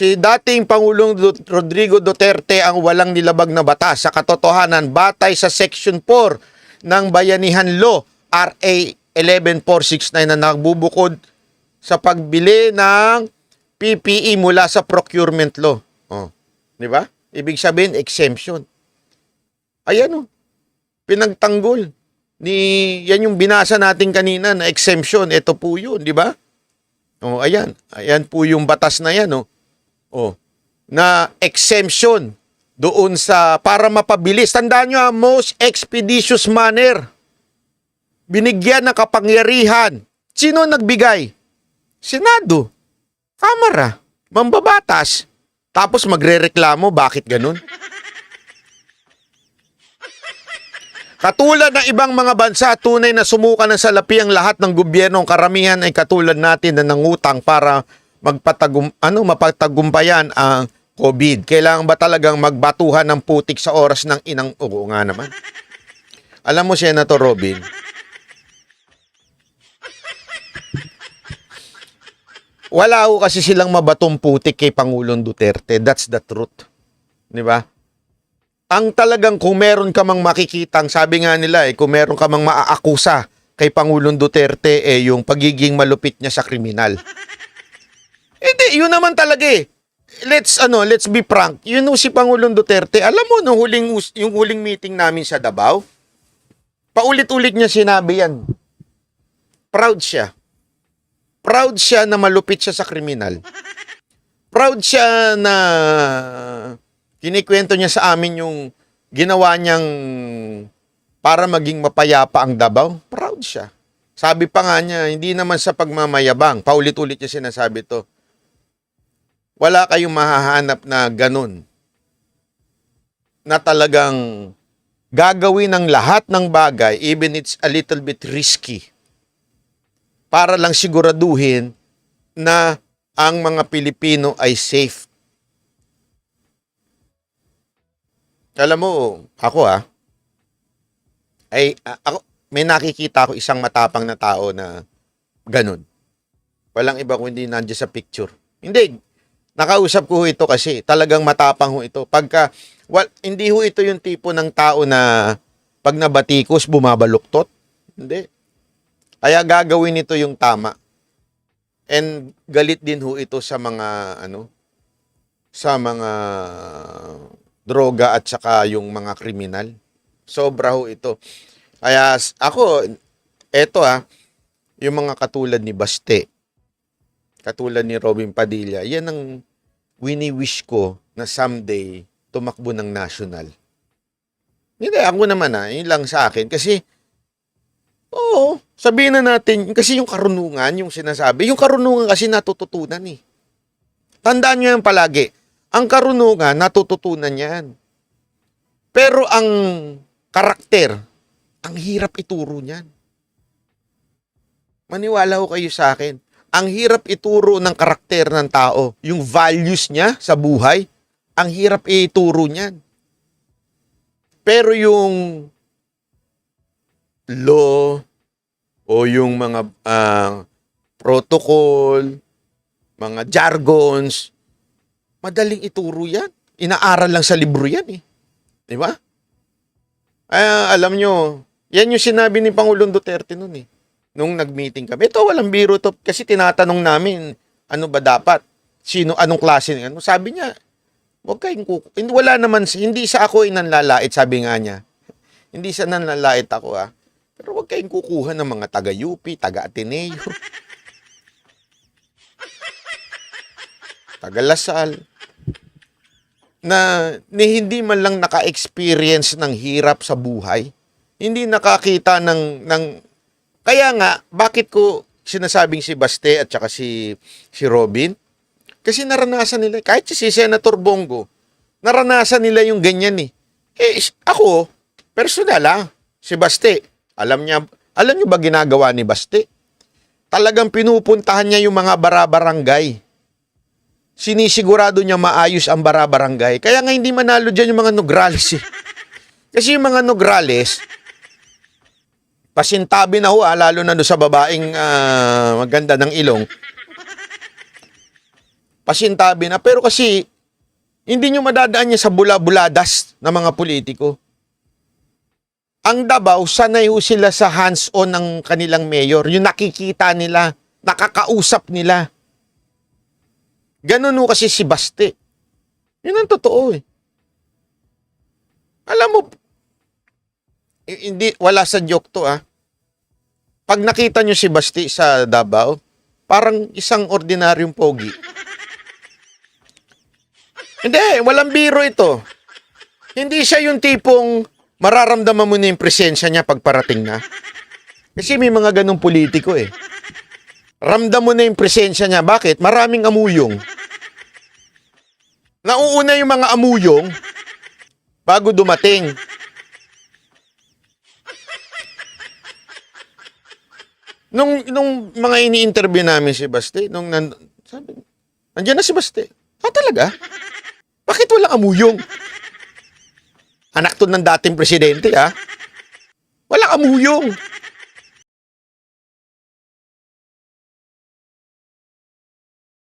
Si dating Pangulong Rodrigo Duterte ang walang nilabag na batas. Sa katotohanan, batay sa Section 4 ng Bayanihan Law, RA 11469 na nagbubukod sa pagbili ng PPE mula sa procurement law. Oh, di ba? Ibig sabihin, exemption. Ayan pinagtanggol. Yan yung binasa natin kanina na exemption. Ito po yun, di ba? Oh, ayan. Ayan po yung batas na yan, na exemption doon sa para mapabilis. Tandaan nyo, most expeditious manner. Binigyan ng kapangyarihan. Sino nagbigay? Senado. Kamara. Mambabatas. Tapos magrereklamo, bakit ganun? Katulad ng ibang mga bansa, tunay na sumuka ng salapi ang lahat ng gobyerno. Karamihan ay katulad natin na nangutang para mapagtagumpayan ang COVID. Kailangan ba talagang magbatuhan ng putik sa oras ng inang... Oo nga naman. Alam mo, Senator Robin, wala ho kasi silang mabatong putik kay Pangulong Duterte. That's the truth. Di ba? Ang talagang kung meron ka mang makikitang, sabi nga nila kung meron ka mang maaakusa kay Pangulong Duterte, yung pagiging malupit niya sa kriminal. Hindi, yun naman talaga let's be frank. Yun si Pangulong Duterte, alam mo, yung huling meeting namin sa Davao, paulit-ulit niya sinabi yan. Proud siya. Proud siya na malupit siya sa kriminal. Proud siya na kinikwento niya sa amin yung ginawa niyang para maging mapayapa ang Davao. Proud siya. Sabi pa nga niya, hindi naman sa pagmamayabang. Paulit-ulit niya sinasabi to. Wala kayong mahahanap na ganun. Na talagang gagawin ng lahat ng bagay, even it's a little bit risky, para lang siguraduhin na ang mga Pilipino ay safe. Alam mo, ako may nakikita ako isang matapang na tao na ganun. Walang iba kundi nandiyan sa picture. Hindi, nakausap ko ito kasi talagang matapang ito. Hindi ito yung tipo ng tao na pag nabatikos, bumabaluktot. Hindi. Kaya gagawin ito yung tama. And galit din ito sa mga sa mga droga at saka yung mga kriminal. Sobra ito. Kaya ako, yung mga katulad ni Baste, katulad ni Robin Padilla, yan ang wini-wish ko na someday tumakbo ng national. Hindi, ako naman yun lang sa akin. Kasi, sabihin na natin, kasi yung karunungan, yung sinasabi, yung karunungan kasi natututunan Tandaan nyo yan palagi. Ang karunungan, natututunan yan. Pero ang karakter, ang hirap ituro niyan. Maniwala ho kayo sa akin. Ang hirap ituro ng karakter ng tao. Yung values niya sa buhay, ang hirap ituro niyan. Pero yung law o yung mga protocol, mga jargons, madaling ituro yan. Inaaral lang sa libro yan Di ba? Alam nyo, yan yung sinabi ni Pangulong Duterte noon nung nag-meeting kami. Ito, walang biro to. Kasi tinatanong namin, ano ba dapat? Anong klase? Sabi niya, wag kayong wala naman, hindi sa ako nanlalait, sabi nga niya. Hindi sa nanlalait ako Pero wag kayong kukuha ng mga taga-UP, taga-Ateneo, taga-Lasal, na hindi man lang naka-experience ng hirap sa buhay, hindi nakakita ng kaya nga, bakit ko sinasabing si Baste at saka si Robin? Kasi naranasan nila, kahit si Senator Bongo, naranasan nila yung ganyan ako, personal si Baste, alam niyo ba ginagawa ni Baste? Talagang pinupuntahan niya yung mga bara-barangay. Sinisigurado niya maayos ang bara-barangay. Kaya nga hindi manalo dyan yung mga Nograles Kasi yung mga Nograles, pasintabi na lalo na sa babaeng maganda ng ilong. pasintabi na. Pero kasi, hindi nyo madadaan niya sa bula-buladas ng mga politiko. Ang Davao, sanay ho sila sa hands-on ng kanilang mayor. Yung nakikita nila, nakakausap nila. Ganun ho kasi si Baste. Yun ang totoo eh. Alam mo, hindi, wala sa joke to ah. Pag nakita nyo si Basti sa Davao, parang isang ordinaryong pogi. Hindi, walang biro ito. Hindi siya yung tipong mararamdaman mo na yung presensya niya pag parating na. Kasi may mga ganong politiko eh. Ramdam mo na yung presensya niya. Bakit? Maraming amuyong. Nauuna yung mga amuyong bago dumating. Nung mga ini-interview namin si Baste, sabi, nandiyan na si Baste. Talaga? Bakit walang amuyong? Anak to ng dating presidente, Walang amuyong.